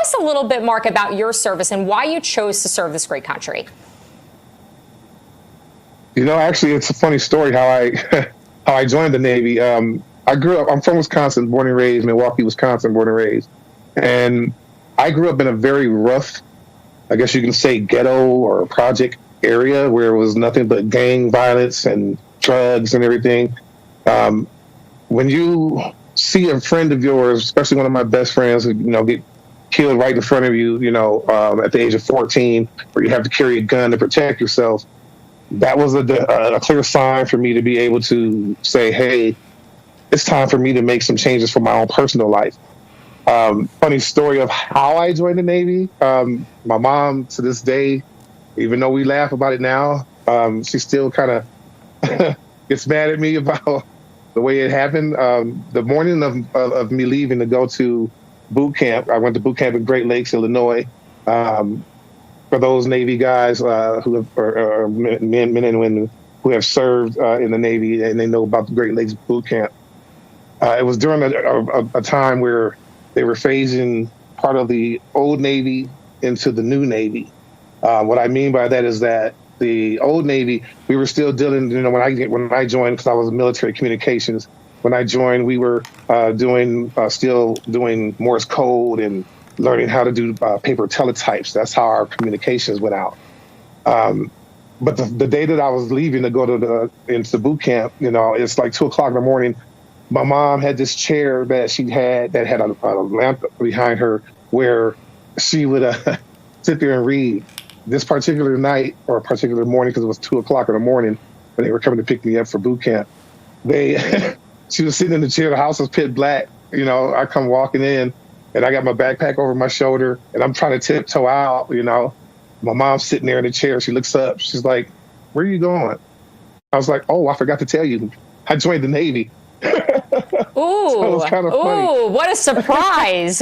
us a little bit, Marc, about your service and why you chose to serve this great country. You know, actually, it's a funny story how I how I joined the Navy. I'm from Wisconsin, born and raised, Milwaukee, Wisconsin, born and raised. And I grew up in a very rough, I guess you can say, ghetto or project area where it was nothing but gang violence and drugs and everything. When you see a friend of yours, especially one of my best friends, get killed right in front of you, at the age of 14, where you have to carry a gun to protect yourself, that was a clear sign for me to be able to say, hey, it's time for me to make some changes for my own personal life. Funny story of how I joined the Navy. My mom, to this day, even though we laugh about it now, she still kind of gets mad at me about the way it happened. The morning of me leaving to go to boot camp, I went to boot camp in Great Lakes, Illinois. For those Navy guys who are men and women who have served in the Navy and they know about the Great Lakes boot camp, it was during a time where they were phasing part of the old Navy into the new Navy. What I mean by that is that the old Navy, we were still dealing, when I joined, because I was in military communications, when I joined, we were still doing Morse code and learning how to do paper teletypes. That's how our communications went out. But the day that I was leaving to go into boot camp, it's like 2 o'clock in the morning. My mom had this chair that she had that had a lamp behind her where she would sit there and read. This particular night or particular morning, because it was 2 o'clock in the morning when they were coming to pick me up for boot camp, she was sitting in the chair. The house was pitch black. I come walking in and I got my backpack over my shoulder and I'm trying to tiptoe out. My mom's sitting there in the chair. She looks up. She's like, "Where are you going?" I was like, "Oh, I forgot to tell you. I joined the Navy." Ooh, So it was kind of funny. Ooh, what a surprise.